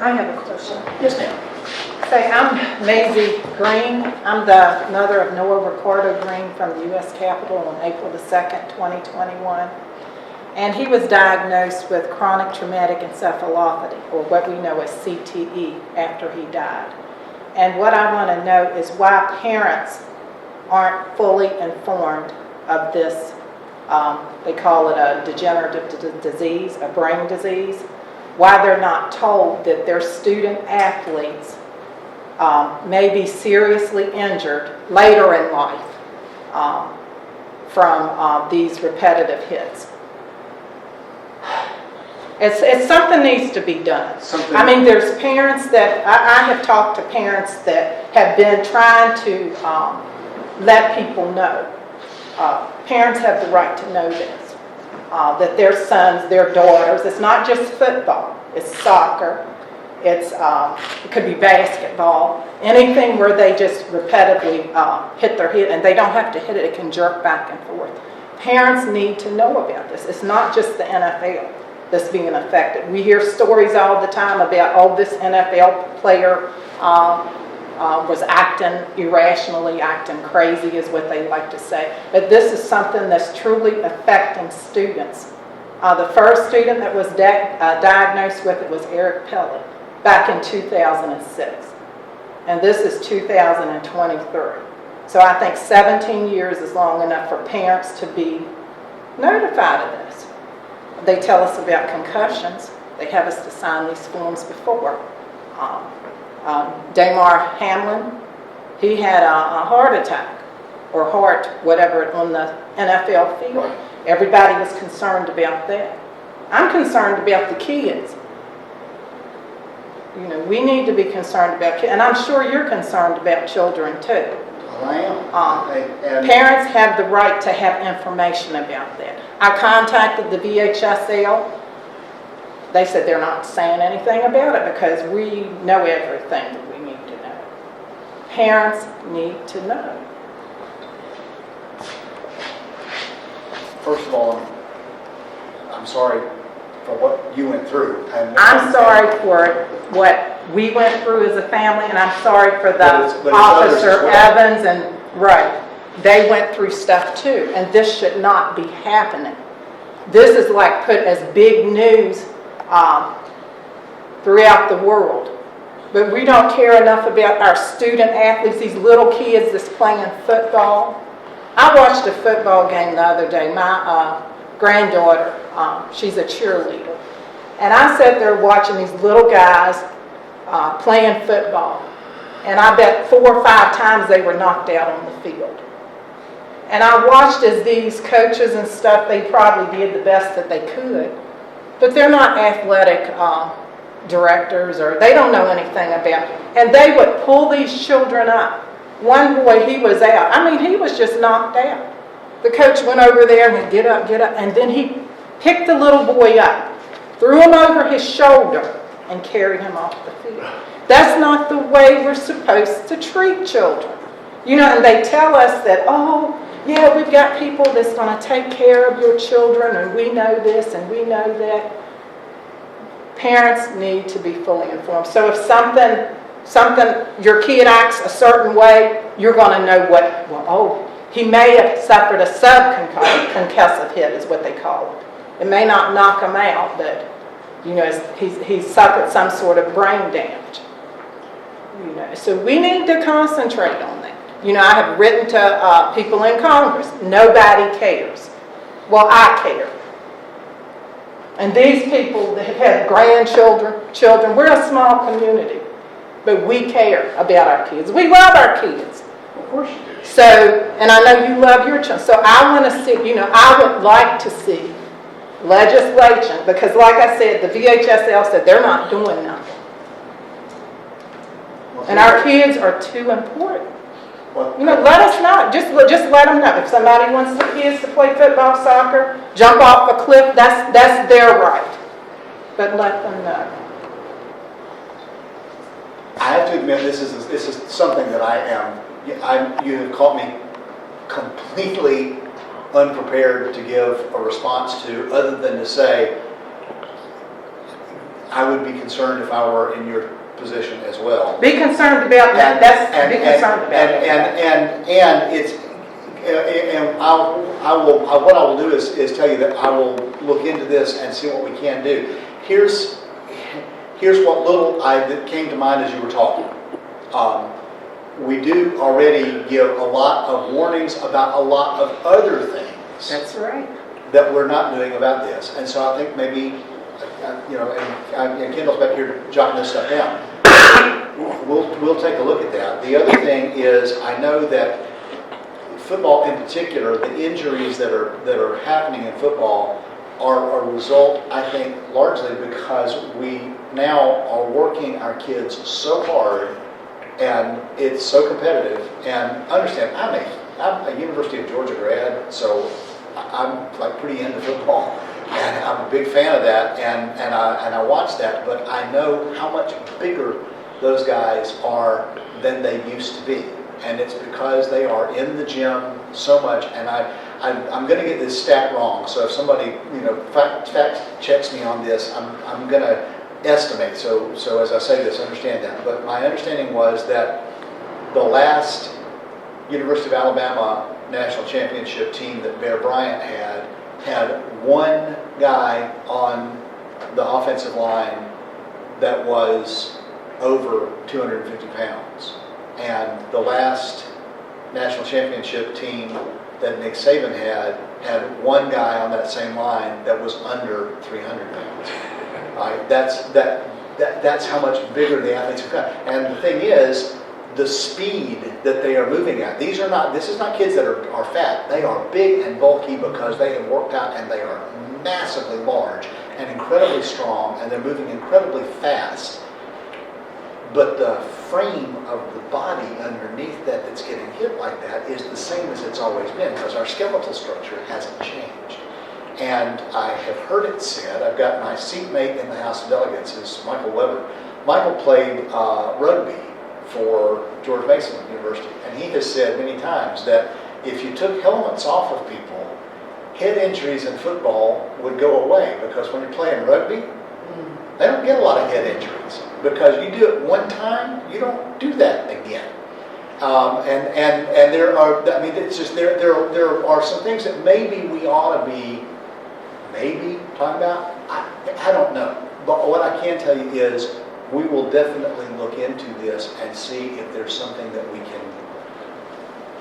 I have a question. Yes, ma'am. Say, I'm Maisie Green. I'm the mother of Noah Ricardo Green from the U.S. Capitol on April the 2nd, 2021. And he was diagnosed with chronic traumatic encephalopathy, or what we know as CTE, after he died. And what I want to know is why parents aren't fully informed of this, they call it a degenerative disease, a brain disease, why they're not told that their student athletes may be seriously injured later in life from these repetitive hits. It's something needs to be done. I mean, there's parents that, I have talked to parents that have been trying to let people know. Parents have the right to know this, that their sons, their daughters, it's not just football, it's soccer, it could be basketball, anything where they just repetitively hit their head, and they don't have to hit it, it can jerk back and forth. Parents need to know about this. It's not just the NFL that's being affected. We hear stories all the time about, oh, this NFL player was acting irrationally, acting crazy is what they like to say. But this is something that's truly affecting students. The first student that was diagnosed with it was Eric Pellet back in 2006. And this is 2023. So I think 17 years is long enough for parents to be notified of this. They tell us about concussions. They have us to sign these forms before. Damar Hamlin, he had a heart attack or heart, whatever, on the NFL field. Everybody was concerned about that. I'm concerned about the kids. You know, we need to be concerned about kids, and I'm sure you're concerned about children too. I am. Parents have the right to have information about that. I contacted the VHSL. They said they're not saying anything about it because we know everything that we need to know. Parents need to know. First of all, I'm sorry for what you went through. I'm sorry for what we went through as a family, and I'm sorry for the Officer Evans, and right, they went through stuff too, and this should not be happening. This is like put as big news throughout the world, but we don't care enough about our student athletes, these little kids that's playing football. I watched a football game the other day. My granddaughter, she's a cheerleader, and I sat there watching these little guys playing football, and I bet 4 or 5 times they were knocked out on the field. And I watched as these coaches and stuff, they probably did the best that they could, but they're not athletic directors, or they don't know anything about it. And they would pull these children up. One boy, he was out. I mean, he was just knocked out. The coach went over there and went, get up, and then he picked the little boy up, threw him over his shoulder, and carried him off the field. That's not the way we're supposed to treat children. You know, and they tell us that, oh, yeah, we've got people that's going to take care of your children, and we know this and we know that. Parents need to be fully informed. So if something, your kid acts a certain way, you're going to know what, well, oh, he may have suffered a subconcussive hit is what they call it. It may not knock him out, but you know, he's suffered some sort of brain damage. You know, so we need to concentrate on that. You know, I have written to people in Congress. Nobody cares. Well, I care. And these people that have had children, we're a small community, but we care about our kids. We love our kids. Of course you do. So, and I know you love your children. So I want to see, you know, I would like to see legislation, because like I said, the VHSL said they're not doing nothing. And our kids are too important. You know, let us know. Just let them know. If somebody wants the kids to play football, soccer, jump off a cliff, that's their right. But let them know. I have to admit, this is something that you have caught me completely unprepared to give a response to, other than to say, I would be concerned if I were in your position as well. Be concerned about that. Be concerned about that. And it's, and what I will do is tell you that I will look into this and see what we can do. Here's what little that came to mind as you were talking. We do already give a lot of warnings about a lot of other things. That's right. That we're not doing about this. And so I think maybe, and Kendall's back here jotting this stuff down. We'll take a look at that. The other thing is, I know that football in particular, the injuries that are happening in football are a result, I think, largely because we now are working our kids so hard, and it's so competitive. And understand, I'm a University of Georgia grad, so I'm like pretty into football, and I'm a big fan of that, and I watch that. But I know how much bigger those guys are than they used to be, and it's because they are in the gym so much. And I'm going to get this stat wrong, so if somebody fact checks me on this, I'm going to estimate. So as I say this, understand that. But my understanding was that the last University of Alabama national championship team that Bear Bryant had one guy on the offensive line that was over 250 pounds. And the last national championship team that Nick Saban had one guy on that same line that was under 300 pounds. That's how much bigger the athletes have gotten. And the thing is, the speed that they are moving at. This is not kids that are fat. They are big and bulky because they have worked out, and they are massively large and incredibly strong, and they're moving incredibly fast. But the frame of the body underneath that's getting hit like that is the same as it's always been, because our skeletal structure hasn't changed. And I have heard it said, I've got my seatmate in the House of Delegates is Michael Weber. Michael played rugby for George Mason University, and he has said many times that if you took helmets off of people, head injuries in football would go away, because when you're playing rugby, they don't get a lot of head injuries, because you do it one time, you don't do that again. And there are, I mean, it's just there are some things that maybe we ought to be talking about. I don't know, but what I can tell you is we will definitely look into this and see if there's something that we can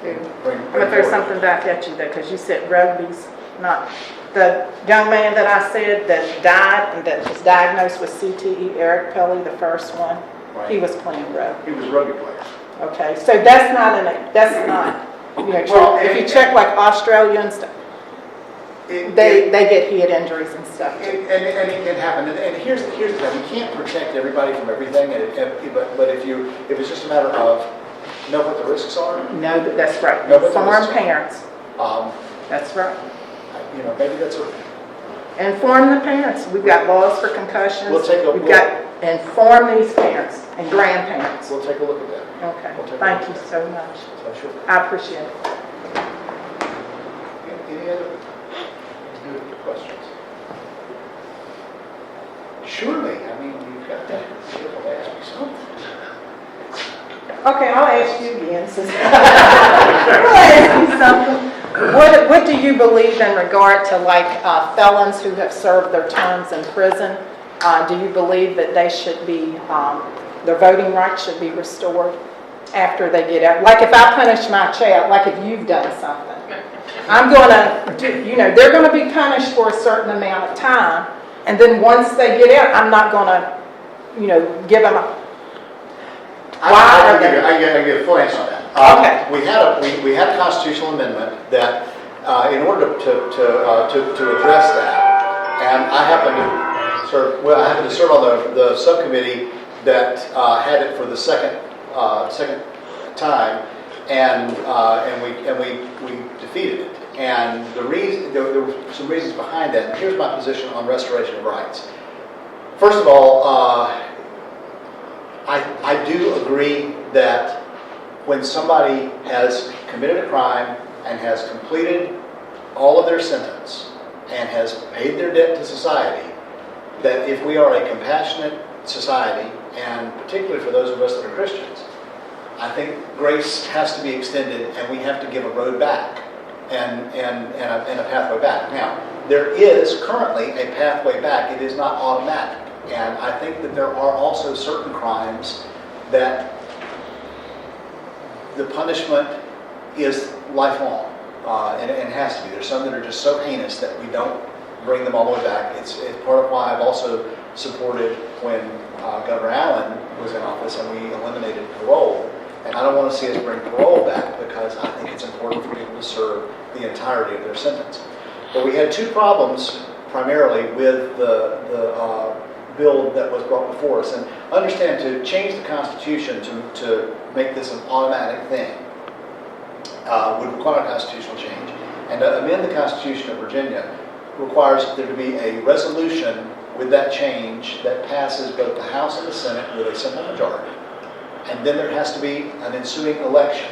bring I'm going to throw something back at you, though, because you said rugby's not... The young man that I said that died and that was diagnosed with CTE, Eric Pelly, the first one, Right. He was playing rugby. He was a rugby player. Okay, so that's not, Well, if you check like Australia and stuff, they get head injuries and stuff too. And it can happen. And here's the thing: we can't protect everybody from everything. But if it's just a matter of know what the risks are. No, that's right. Know what the Inform risks are. parents. That's right. Maybe that's a. Inform the parents. We've got laws for concussions. We'll inform these parents and grandparents. We'll take a look at that. Okay. Thank you so much. Sure. I appreciate it. Any other questions? Surely. I mean, you've got to be able to ask me something. Okay, I'll ask you again. I'll ask you something. What do you believe in regard to felons who have served their terms in prison? Do you believe that they should be, their voting rights should be restored after they get out? Like if I punish my child, like if you've done something, I'm going to do, they're going to be punished for a certain amount of time, and then once they get out, I'm not going to, give them a... I can give a full answer on that. Okay. We had a constitutional amendment that, in order to address that, and I happened to serve on the subcommittee that had it for the second time, and we defeated it. And there were some reasons behind that. And here's my position on restoration of rights. First of all, I do agree that when somebody has committed a crime and has completed all of their sentence and has paid their debt to society, that if we are a compassionate society, and particularly for those of us that are Christians, I think grace has to be extended, and we have to give a road back and a pathway back. Now, there is currently a pathway back. It is not automatic. And I think that there are also certain crimes that the punishment is lifelong, and it has to be. There's some that are just so heinous that we don't bring them all the way back. It's part of why I've also supported when Governor Allen was in office and we eliminated parole. And I don't want to see us bring parole back because I think it's important for people to serve the entirety of their sentence. But we had two problems primarily with the bill that was brought before us. And understand, to change the Constitution to make this an automatic thing would require a constitutional change. And to amend the Constitution of Virginia requires there to be a resolution with that change that passes both the House and the Senate with a simple majority. And then there has to be an ensuing election.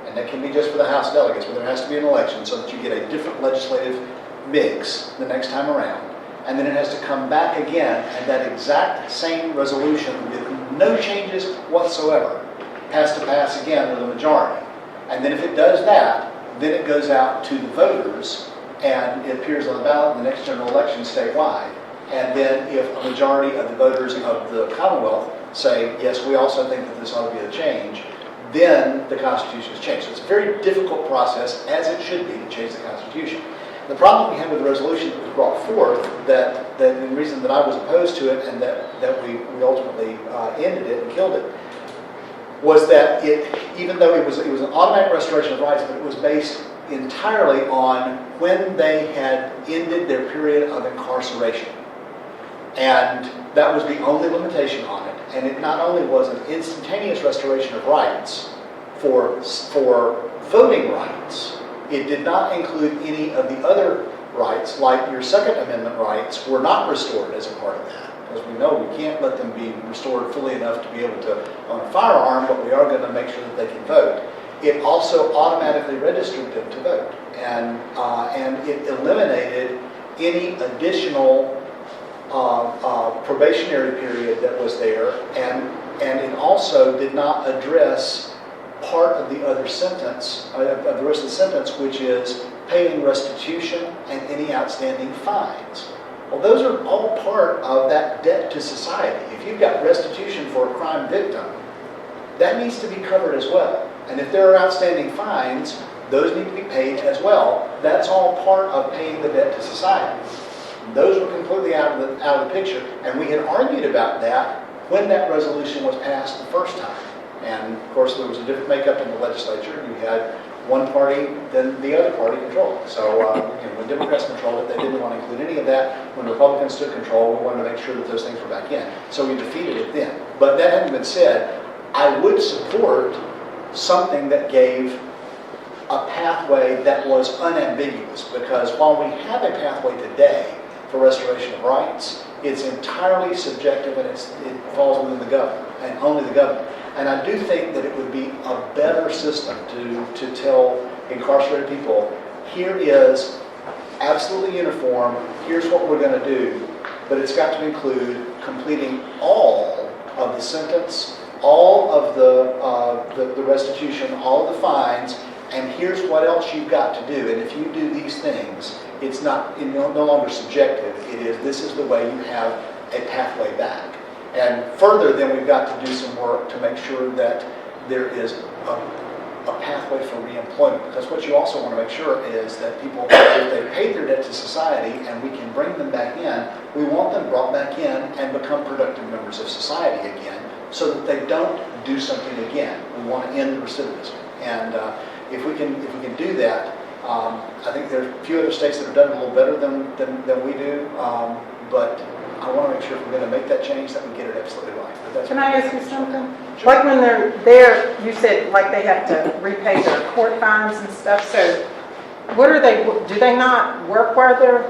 And that can be just for the House of Delegates, but there has to be an election so that you get a different legislative mix the next time around. And then it has to come back again, and that exact same resolution with no changes whatsoever has to pass again with a majority. And then if it does that, then it goes out to the voters, and it appears on the ballot in the next general election statewide. And then if a majority of the voters of the Commonwealth say, yes, we also think that this ought to be a change, then the Constitution is changed. So it's a very difficult process, as it should be, to change the Constitution. The problem we had with the resolution that was brought forth, that the reason that I was opposed to it and that we ultimately ended it and killed it, was that even though it was an automatic restoration of rights, but it was based entirely on when they had ended their period of incarceration. And that was the only limitation on it. And it not only was an instantaneous restoration of rights for voting rights, it did not include any of the other rights, like your Second Amendment rights were not restored as a part of that. As we know, we can't let them be restored fully enough to be able to own a firearm, but we are going to make sure that they can vote. It also automatically registered them to vote. And it eliminated any additional probationary period that was there, and it also did not address part of the other sentence, of the rest of the sentence, which is paying restitution and any outstanding fines. Well, those are all part of that debt to society. If you've got restitution for a crime victim, that needs to be covered as well. And if there are outstanding fines, those need to be paid as well. That's all part of paying the debt to society. Those were completely out of the picture, and we had argued about that when that resolution was passed the first time. And of course, there was a different makeup in the legislature. You had one party, then the other party controlled it. So when Democrats controlled it, they didn't want to include any of that. When Republicans took control, we wanted to make sure that those things were back in. So we defeated it then. But that having been said, I would support something that gave a pathway that was unambiguous, because while we have a pathway today for restoration of rights, it's entirely subjective, and it falls within the governor and only the governor. And I do think that it would be a better system to tell incarcerated people, here is absolutely uniform, here's what we're going to do, but it's got to include completing all of the sentence, all of the restitution, all of the fines, and here's what else you've got to do. And if you do these things, it's no longer subjective. This is the way you have a pathway back. And further, then we've got to do some work to make sure that there is a pathway for reemployment. Because what you also want to make sure is that people, if they've paid their debt to society and we can bring them back in, we want them brought back in and become productive members of society again, so that they don't do something again. We want to end the recidivism. And if we can do that, I think there are a few other states that have done it a little better than we do, but I want to make sure if we're going to make that change that we get it absolutely right. Can I ask you something? Sure. Like when they're there, you said like they have to repay their court fines and stuff, so what are they, do they not work while they're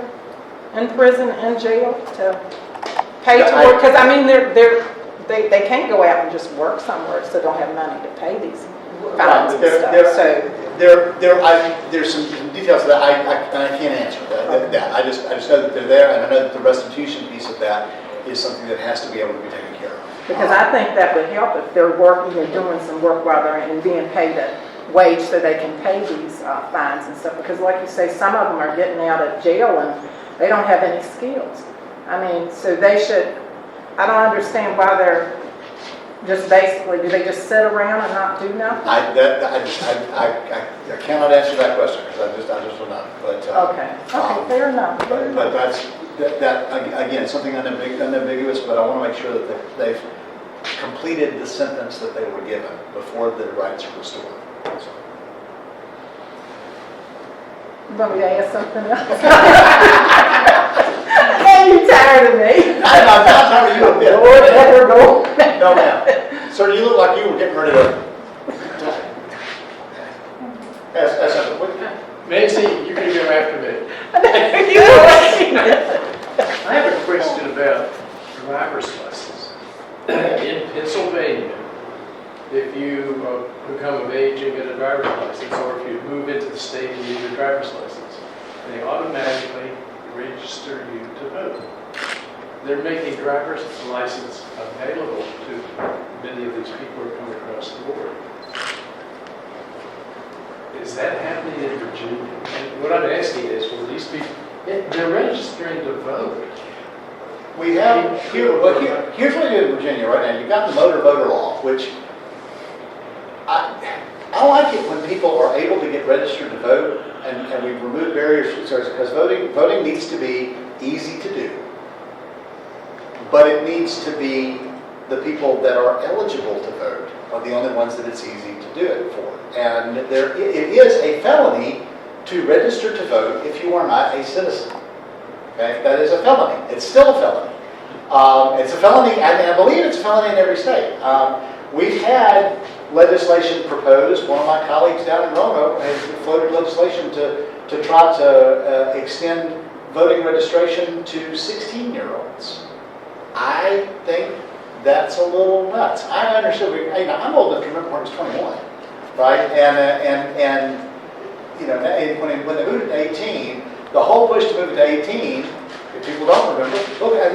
in prison, in jail to pay to work? Because I mean, they can't go out and just work somewhere, so they don't have money to pay these fines and stuff, so. There's some details that I can't answer that. I just know that they're there, and I know that the restitution piece of that is something that has to be able to be taken care of. Because I think that would help if they're working and doing some work while they're in and being paid a wage so they can pay these fines and stuff. Because like you say, some of them are getting out of jail and they don't have any skills. I mean, so they should, I don't understand why they're just basically, do they just sit around and not do nothing? I cannot answer that question because I just will not. But Okay, fair enough. But that's again something unambiguous. But I want to make sure that they've completed the sentence that they were given before the rights are restored. So. You want me to ask something else? Are you tired of me? I'm not tired of you a bit. Whatever, go. No, ma'am. Sir, you look like you were getting ready to ask something. Nancy, you can go after me. I have a question about driver's license. In Pennsylvania, if you become of age and get a driver's license, or if you move into the state and you get a driver's license, they automatically register you to vote. They're making driver's license available to many of these people who are coming across the border. Is that happening in Virginia? And what I'm asking is, for these people, they're registering to vote. We have here's what you do in Virginia right now. You've got the motor voter law, which I like it when people are able to get registered to vote, and we've removed barriers because voting needs to be easy to do, but it needs to be the people that are eligible to vote are the only ones that it's easy to do it for. And it is a felony to register to vote if you are not a citizen. Okay, that is a felony. It's still a felony. It's a felony, and I believe it's a felony in every state. We've had legislation proposed. One of my colleagues down in Roanoke has floated legislation to try to extend voting registration to 16-year-olds. I think that's a little nuts. I understand. I'm old enough to remember when I was 21, right? And you know, when they moved it to 18, the whole push to move it to 18. If people don't remember,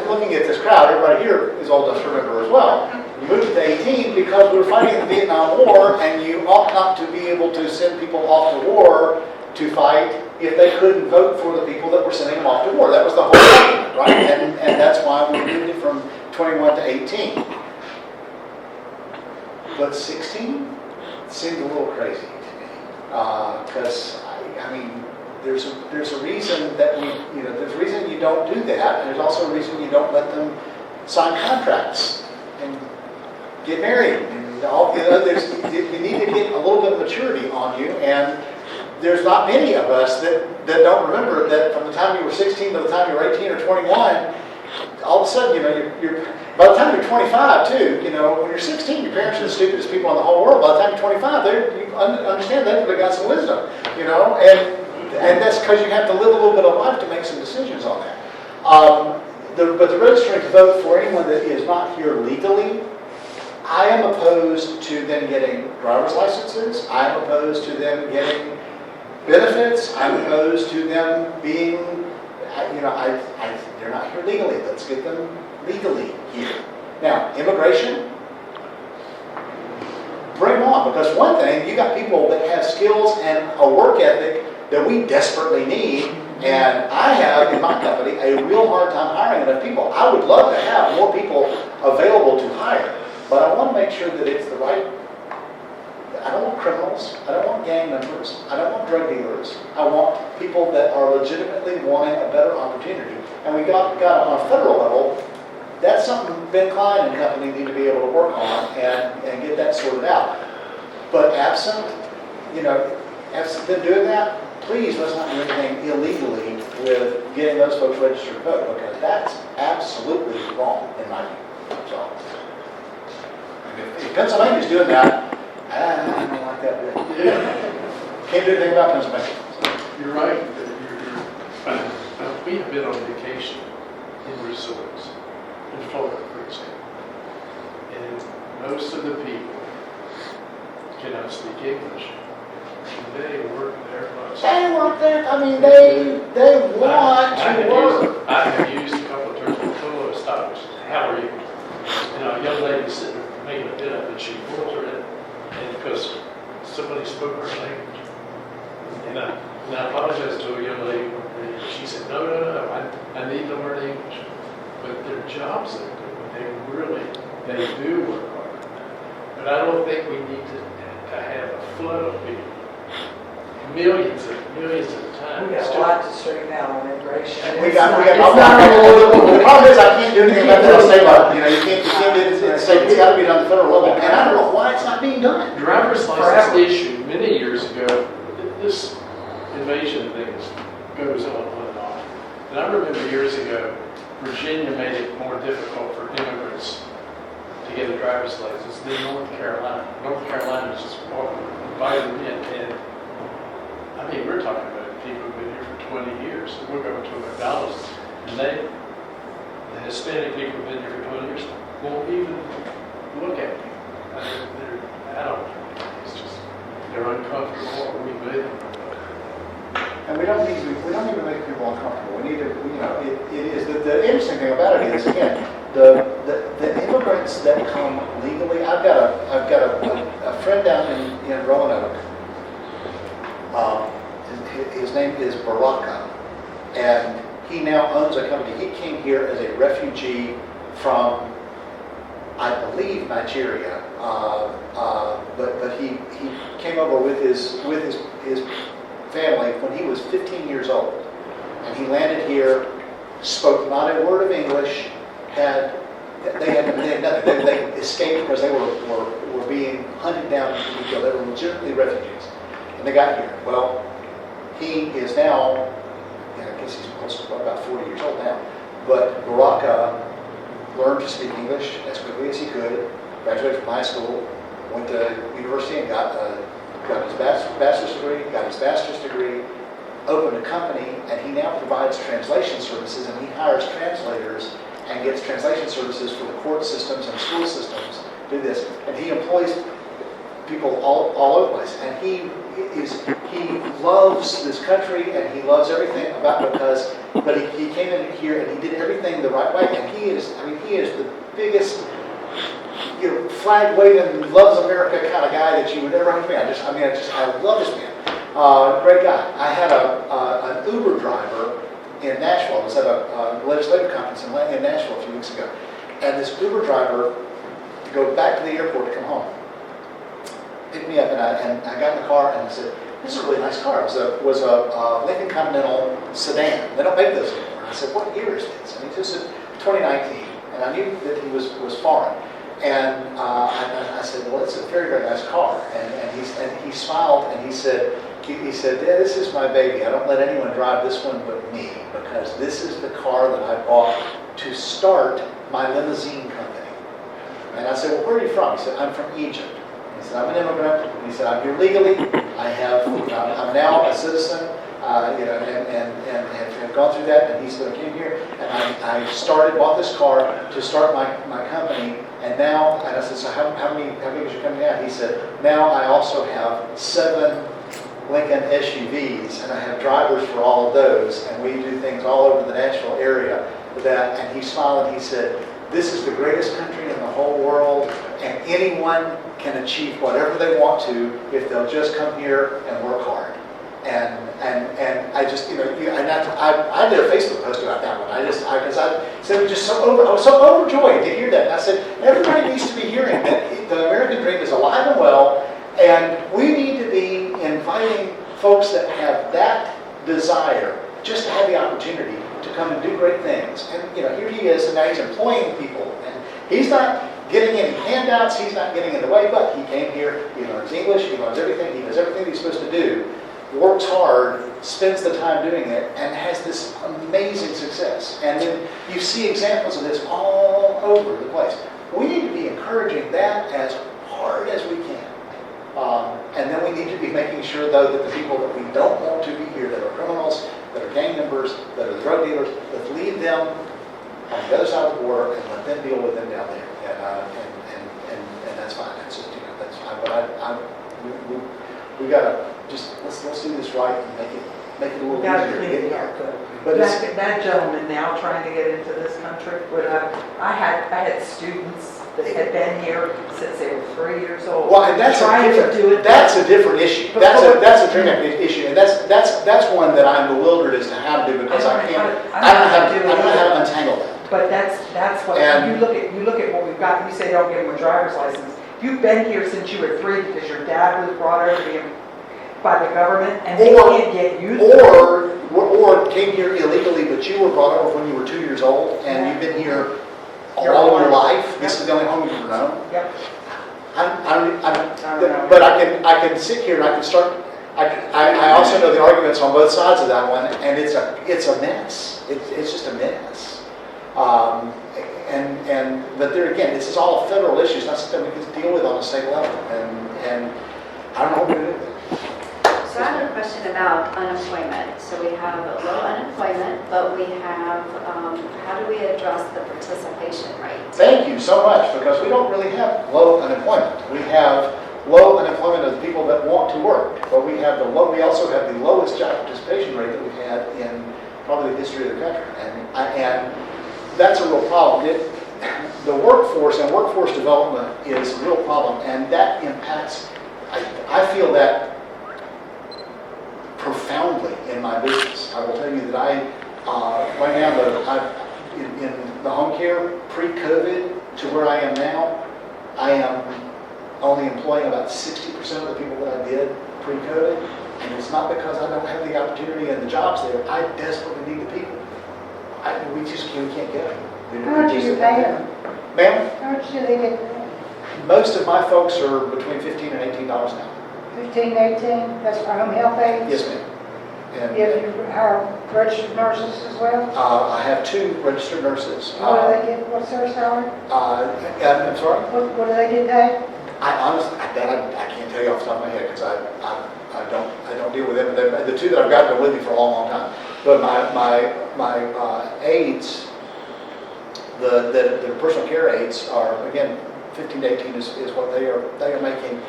looking at this crowd, everybody here is old enough to remember as well. You moved it to 18 because we were fighting the Vietnam War, and you ought not to be able to send people off to war to fight if they couldn't vote for the people that were sending them off to war. That was the whole argument, right? And that's why we moved it from 21 to 18. But 16 seemed a little crazy to me because I mean. There's a reason that there's a reason you don't do that, and there's also a reason you don't let them sign contracts and get married. And all, you need to get a little bit of maturity on you, and there's not many of us that don't remember that from the time you were 16 to the time you were 18 or 21, all of a sudden, you're by the time you're 25 too, when you're 16, your parents are the stupidest people in the whole world. By the time you're 25, you understand they've got some wisdom, and that's because you have to live a little bit of life to make some decisions on that. But the registering to vote for anyone that is not here legally, I am opposed to them getting driver's licenses. I am opposed to them getting benefits. I'm opposed to them being, they're not here legally. Let's get them legally here. Now, immigration, bring them on. Because one thing, you got people that have skills and a work ethic that we desperately need, and I have in my company a real hard time hiring enough people. I would love to have more people available to hire, but I want to make sure that it's the right. I don't want criminals. I don't want gang members. I don't want drug dealers. I want people that are legitimately wanting a better opportunity. And we got on a federal level. That's something Ben Klein and company need to be able to work on and get that sorted out. But absent them doing that, please let's not do anything illegally with getting those folks registered to vote, because that's absolutely wrong in my view. So, if Pennsylvania's doing that, I don't like that bit. Yeah. Can't do anything about Pennsylvania. You're right. We have been on vacation in resorts in Florida, for example, and most of the people cannot speak English. They work there much. They work there, I mean, they want to work. I have used a couple of terms before I stopped. How are you? A young lady sitting there making a bit of it, she pulls her in, and because somebody spoke her language. And I apologized to a young lady, and she said, no, I need to learn English. But their jobs are good. They do work hard. But I don't think we need to have a flood of people. Millions at a time. We got a lot to straighten out on immigration. We got, It's the problem is I can't do anything about that on state level, you can't do it at the state, it's gotta be done at the federal level, and I don't know why it's not being done. Driver's license Forever. issued many years ago, this invasion thing goes on and on. And I remember years ago, Virginia made it more difficult for immigrants to get a driver's license than North Carolina. North Carolina was just inviting them in, and I mean, we're talking about people who've been here for 20 years. We're going to a McDonald's, and the Hispanic people who've been here for 20 years won't even look at me. I don't know. It's just, they're uncomfortable, or we made them. And we don't need to make people uncomfortable, we need to, it is, the interesting thing about it is, again, the immigrants that come legally, I've got a friend down in Roanoke. His name is Baraka, and he now owns a company. He came here as a refugee from, I believe, Nigeria, but he came over with his family when he was 15 years old, and he landed here, spoke not a word of English, they had nothing. They escaped because they were being hunted down to be killed. They were legitimately refugees. And they got here. Well, he is now, I guess he's close to about 40 years old now, but Baraka learned to speak English as quickly as he could, graduated from high school, went to university and got his bachelor's degree, got his master's degree, opened a company, and he now provides translation services, and he hires translators and gets translation services for the court systems and school systems, do this, and he employs people all over the place, and he loves this country and he loves everything about it but he came in here and he did everything the right way, and he is the biggest, flag waving, loves America kind of guy that you would ever meet. I love this man. Great guy. I had an Uber driver in Nashville. I was at a legislative conference in Nashville a few weeks ago, and this Uber driver to go back to the airport to come home picked me up, and I got in the car and I said, "This is a really nice car." It was a Lincoln Continental sedan. They don't make those anymore. And I said, "What year is this?" And he just said, "2019." And I knew that he was foreign. And I said, "Well, it's a very, very nice car." And he smiled and he said, "Yeah, this is my baby. I don't let anyone drive this one but me, because this is the car that I bought to start my limousine company." And I said, "Well, where are you from?" He said, "I'm from Egypt." He said, "I'm an immigrant." He said, "I'm here legally. I'm now a citizen, and have gone through that." And he said, "I came here and I bought this car to start my company. And now," and I said, "So how big is your company now?" He said, "Now I also have 7 Lincoln SUVs, and I have drivers for all of those, and we do things all over the Nashville area with that." And he smiled and he said, "This is the greatest country in the whole world, and anyone can achieve whatever they want to if they'll just come here and work hard." And I just, I did a Facebook post about that one. I said, I was so overjoyed to hear that. And I said, everybody needs to be hearing that the American dream is alive and well, and we need to be inviting folks that have that desire just to have the opportunity to come and do great things. And here he is, and now he's employing people, and he's not getting any handouts, he's not getting in the way, but he came here, he learns English, he learns everything, he does everything he's supposed to do, works hard, spends the time doing it, and has this amazing success. And then you see examples of this all over the place. We need to be encouraging that as hard as we can. And then we need to be making sure, though, that the people that we don't want to be here, that are criminals, that are gang members, that are drug dealers, let's leave them on the other side of the border and let them deal with them down there. And that's fine. That's just, that's fine. But we gotta just, let's do this right and make it a little Gotta easier to clean get it here. up. But it's, That gentleman now trying to get into this country, I had students that had been here since they were 3 years old. well, and that's trying to do it. that's a different issue. That's a different issue, and that's one that I'm bewildered as to how to do, because I don't know how to untangle that. But that's what, And- you look at what we've got, you say don't give them a driver's license. You've been here since you were 3 because your dad was brought over by the government and they Or- can't get you. Or came here illegally, but you were brought over when you were 2 years old, and you've been here Your all whole your life. life. This is the only home you've ever known. Yep. I don't know. but I can sit here and I can start, I also know the arguments on both sides of that one, and it's a mess. It's just a mess. But there again, this is all a federal issue. It's not something we can deal with on a state level, and I don't know what to do with it. So I have a question about unemployment. So we have low unemployment, but we have, how do we address the participation rate? Thank you so much, because we don't really have low unemployment. We have low unemployment of the people that want to work, but we also have the lowest job participation rate that we've had in probably the history of the country, and that's a real problem. The workforce and workforce development is a real problem, and that impacts. I feel that profoundly in my business. I will tell you that right now, in the home care pre-COVID to where I am now, I am only employing about 60% of the people that I did pre-COVID, and it's not because I don't have the opportunity and the jobs there. I desperately need the people. We can't get them. How much are you paying them? Ma'am, How much do they get paid? most of my folks are between $15 and $18 an hour. 15, 18, that's for home health aides? Yes, ma'am. And If you hire registered nurses as well? I have 2 registered nurses. What do they get, what's their salary? I'm sorry? What do they get paid? I honestly, I can't tell you off the top of my head, because I don't deal with them. The 2 that I've got been with me for a long, long time. But my aides, the personal care aides are, again, 15 to 18 is what they are making.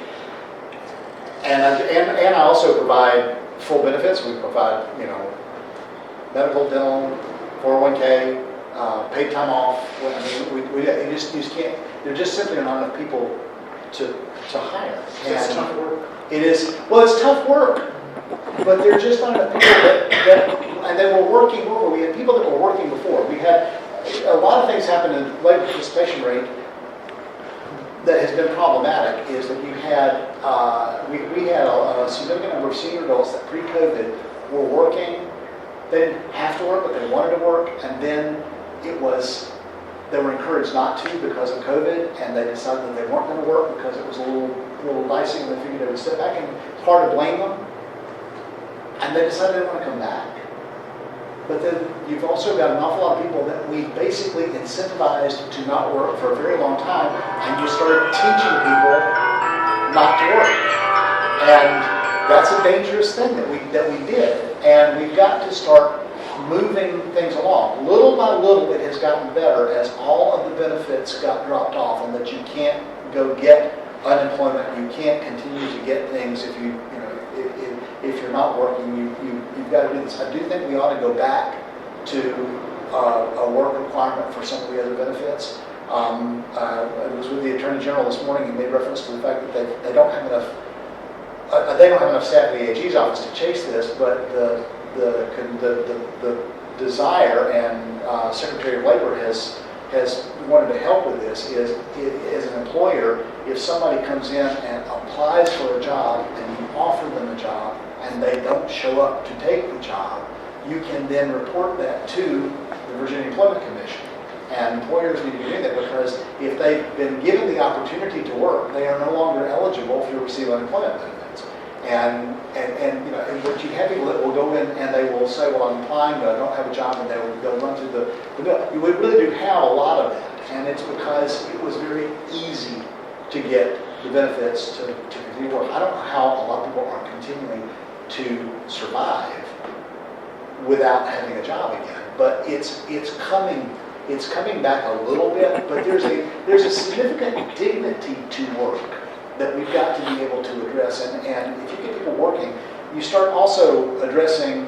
And I also provide full benefits. We provide, medical, dental, 401k, paid time off. I mean, you just can't. There just simply are not enough people to hire. It's tough work. It is. Well, it's tough work, but there are just not enough people and they were working over. We had people that were working before. We had a lot of things happen in the labor participation rate that has been problematic. Is that you had we had a significant number of senior adults that pre-COVID were working. They didn't have to work, but they wanted to work, and then they were encouraged not to because of COVID, and they decided that they weren't going to work because it was a little dicey, and they figured they would sit back, and it's hard to blame them. And they decided they didn't want to come back. But then you've also got an awful lot of people that we basically incentivized to not work for a very long time, and you started teaching people not to work. And that's a dangerous thing that we did. And we've got to start moving things along. Little by little, it has gotten better as all of the benefits got dropped off, and that you can't go get unemployment. You can't continue to get things if if you're not working. You've got to do this. I do think we ought to go back to a work requirement for some of the other benefits. I was with the Attorney General this morning. He made reference to the fact that they don't have enough. They don't have enough staff in the AG's office to chase this, but the desire, and Secretary of Labor has wanted to help with this, is as an employer, if somebody comes in and applies for a job and you offer them a job and they don't show up to take the job, you can then report that to the Virginia Employment Commission. And employers need to do that, because if they've been given the opportunity to work, they are no longer eligible to receive unemployment benefits. And but you have people that will go in and they will say, well, I'm applying, but I don't have a job, and they'll run through the bill. We really do have a lot of that, and it's because it was very easy to get the benefits to continue work. I don't know how a lot of people are continuing to survive without having a job again, but it's coming back a little bit. But there's a significant dignity to work that we've got to be able to address. And if you get people working, you start also addressing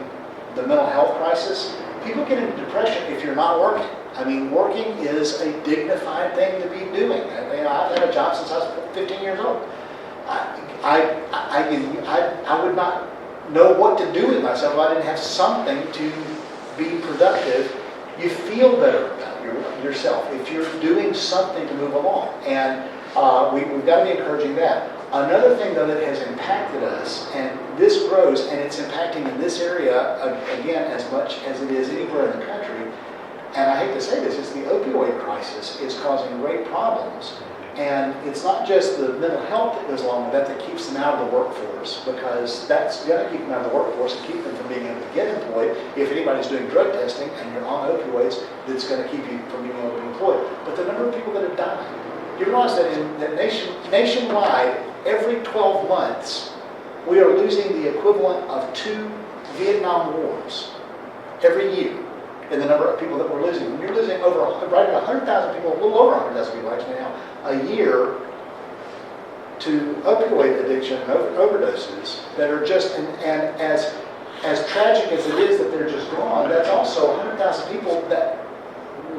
the mental health crisis. People get into depression if you're not working. I mean, working is a dignified thing to be doing. I've had a job since I was 15 years old. I would not know what to do with myself if I didn't have something to be productive. You feel better about yourself if you're doing something to move along. And we've got to be encouraging that. Another thing, though, that has impacted us, and this grows, and it's impacting in this area, again, as much as it is anywhere in the country, and I hate to say this, it's the opioid crisis is causing great problems. And it's not just the mental health that goes along with that keeps them out of the workforce, because that's going to keep them out of the workforce and keep them from being able to get employed. If anybody's doing drug testing and you're on opioids, that's going to keep you from being able to be employed. But the number of people that have died, you realize that nationwide, every 12 months, we are losing the equivalent of 2 Vietnam Wars every year in the number of people that we're losing. When you're losing right at 100,000 people, a little over 100,000 people actually now, a year to opioid addiction and overdoses that are just, and as tragic as it is that they're just gone, that's also 100,000 people that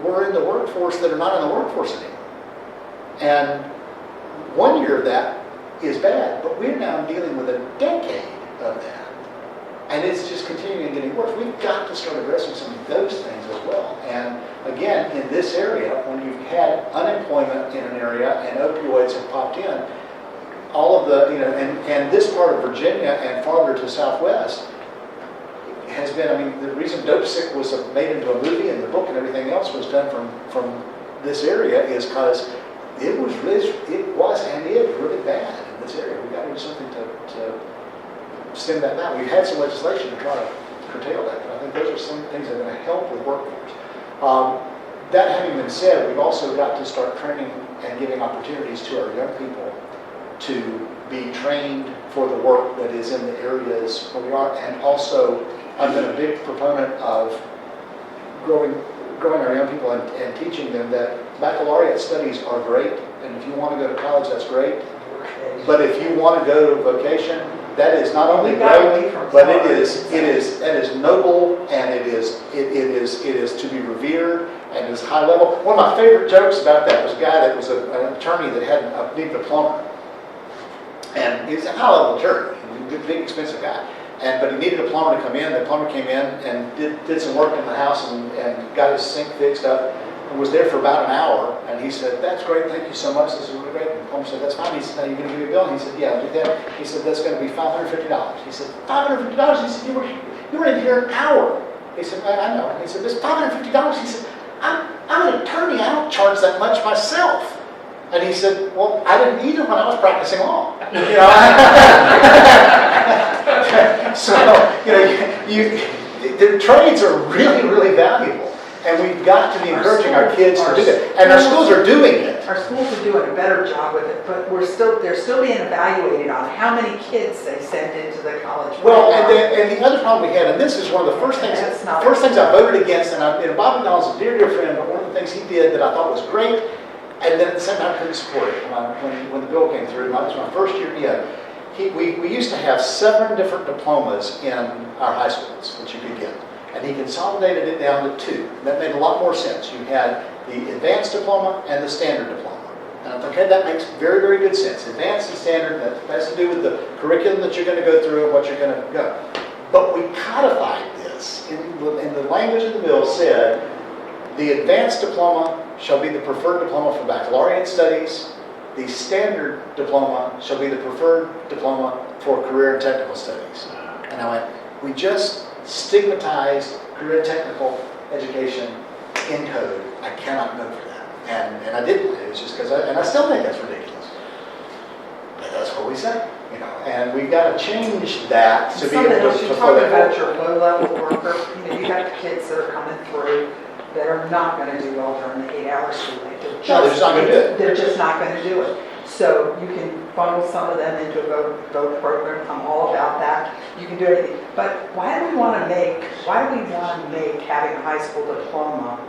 were in the workforce that are not in the workforce anymore. And 1 year of that is bad, but we're now dealing with a decade of that. And it's just continuing and getting worse. We've got to start addressing some of those things as well. And again, in this area, when you've had unemployment in an area and opioids have popped in, all of the, and this part of Virginia and farther to Southwest has been, the reason Dope Sick was made into a movie and the book and everything else was done from this area is because it was and is really bad in this area. We've got to do something to stem that down. We've had some legislation to try to curtail that, but I think those are some things that are going to help with workforce. That having been said, we've also got to start training and giving opportunities to our young people to be trained for the work that is in the areas where we are. And also, I've been a big proponent of growing our young people and teaching them that baccalaureate studies are great, and if you want to go to college, that's great. But if you want to go to vocation, that is not only great, but it is noble, and it is to be revered, and is high level. One of my favorite jokes about that was a guy that was an attorney that had needed a plumber, and he was a high level attorney, a big expensive guy. But he needed a plumber to come in. The plumber came in and did some work in the house and got his sink fixed up and was there for about an hour. And he said, "That's great, thank you so much, this is really great." And the plumber said, "That's fine." He said, "Now you're going to give me a bill?" And he said, "Yeah, I'll do that." He said, "That's going to be $550. He said, $550? He said, "You were in here an hour." He said, "I know." He said, "This $550? He said, I'm an attorney, I don't charge that much myself." And he said, "Well, I didn't either when I was practicing law." So, the trades are really, really valuable. And we've got to be encouraging our kids to do that. And our schools are doing it. Our schools are doing a better job with it, but they're still being evaluated on how many kids they send into the college. Well, and the other problem we had, and this is one of the first things I voted against, and Bob McDonald's a dear, dear friend, but one of the things he did that I thought was great, and then at the same time I couldn't support it when the bill came through. That was my first year. We used to have 7 different diplomas in our high schools that you could get. And he consolidated it down to 2. That made a lot more sense. You had the advanced diploma and the standard diploma. And I thought, okay, that makes very, very good sense. Advanced and standard, that has to do with the curriculum that you're going to go through and what you're going to go. But we codified this. In the language of the bill said, the advanced diploma shall be the preferred diploma for baccalaureate studies. The standard diploma shall be the preferred diploma for career and technical studies. And I went, we just stigmatized career and technical education in code. I cannot vote for that. And I didn't. It was just because I still think that's ridiculous. But that's what we say, and we've got to change that to be able to you talk about your low-level worker. You got kids that are coming through that are not going to do well during the 8-hour school day. They're just not going to do it. They're just not going to do it. So you can funnel some of them into a vote program. I'm all about that. You can do anything. But why do we want to make having a high school diploma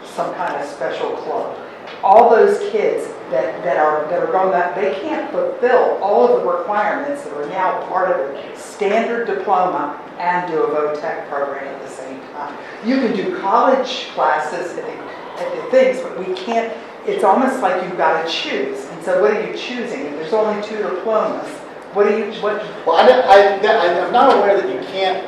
some kind of special club? all those kids that are going that, they can't fulfill all of the requirements that are now part of a standard diploma and do a VOTEC program at the same time. You can do college classes at the things, but we can't, it's almost like you've got to choose. And so what are you choosing? If there's only 2 diplomas, what? Well, I'm not aware that you can't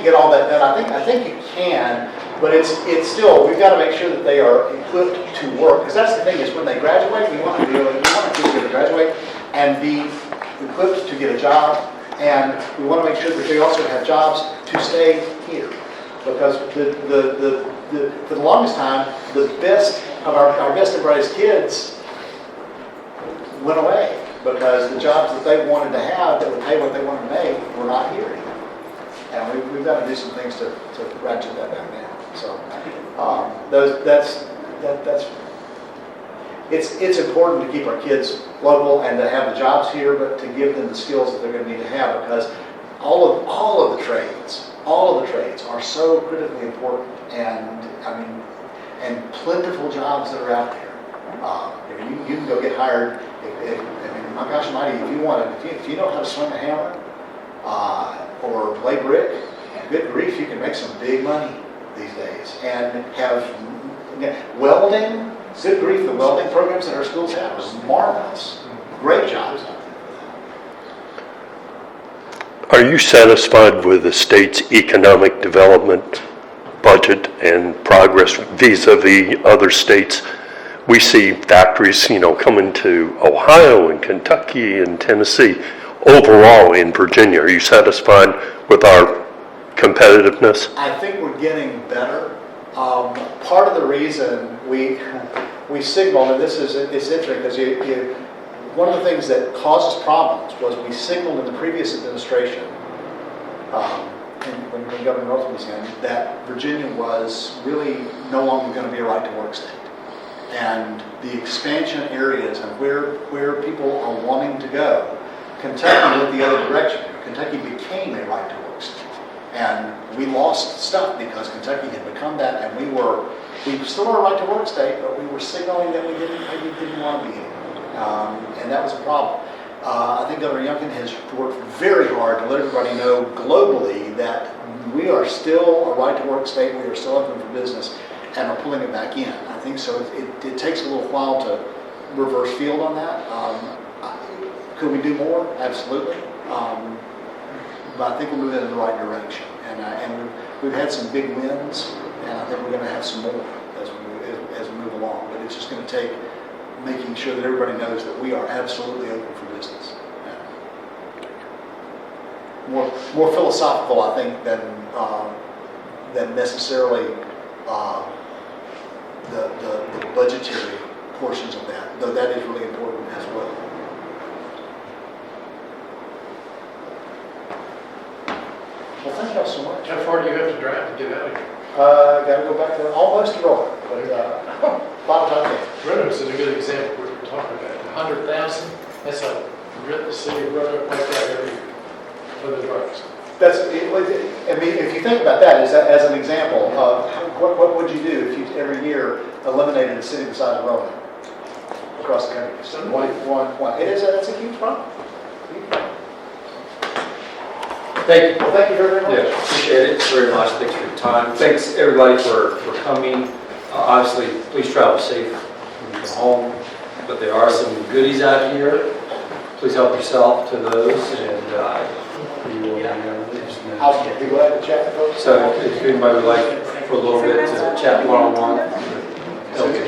get all that done. I think you can, but it's still, we've got to make sure that they are equipped to work. Because that's the thing, is when they graduate, we want kids to graduate and be equipped to get a job. And we want to make sure that they also have jobs to stay here. Because for the longest time, the best of our best and brightest kids went away because the jobs that they wanted to have that would pay what they wanted to make were not here anymore. And we've got to do some things to ratchet that back now. So it's important to keep our kids local and to have the jobs here, but to give them the skills that they're going to need to have, because all of the trades are so critically important, and plentiful jobs that are out there. You can go get hired. My gosh almighty, if you know how to swing a hammer or lay brick, good grief, you can make some big money these days. And have welding, good grief, the welding programs that our schools have are marvelous. Great jobs. Are you satisfied with the state's economic development budget and progress vis-a-vis other states? We see factories, coming to Ohio and Kentucky and Tennessee. Overall in Virginia, are you satisfied with our competitiveness? I think we're getting better. Part of the reason we signaled, and it's interesting because one of the things that caused us problems was we signaled in the previous administration, when Governor Northam was in, that Virginia was really no longer going to be a right-to-work state. And the expansion areas and where people are wanting to go, Kentucky went the other direction. Kentucky became a right-to-work state. And we lost stuff because Kentucky had become that, and we still are a right-to-work state, but we were signaling that we didn't want to be in. And that was a problem. I think Governor Youngkin has worked very hard to let everybody know globally that we are still a right-to-work state, we are still open for business, and are pulling it back in. I think so. It takes a little while to reverse field on that. Could we do more? Absolutely. But I think we're moving in the right direction. And we've had some big wins, and I think we're going to have some more as we move along. But it's just going to take making sure that everybody knows that we are absolutely open for business. More philosophical, I think, than necessarily the budgetary portions of that, though that is really important as well. Well, thank you all so much. How far do you have to drive to get out of here? Got to go back to almost to Roanoke, but a lot of time there. Roanoke's is a good example of what we're talking about. 100,000, that's like the city of Roanoke like that every year for the drugs. If you think about that as an example of what would you do if you every year eliminated a city the size of Roanoke across the country? So one. That's a huge problem. Thank you. Well, thank you very much. Yeah, appreciate it very much. Thanks for your time. Thanks everybody for coming. Obviously, please travel safe when you go home. But there are some goodies out here. Please help yourself to those, and we will. I'll be glad to chat with folks. So, if anybody would like for a little bit to chat one-on-one, help you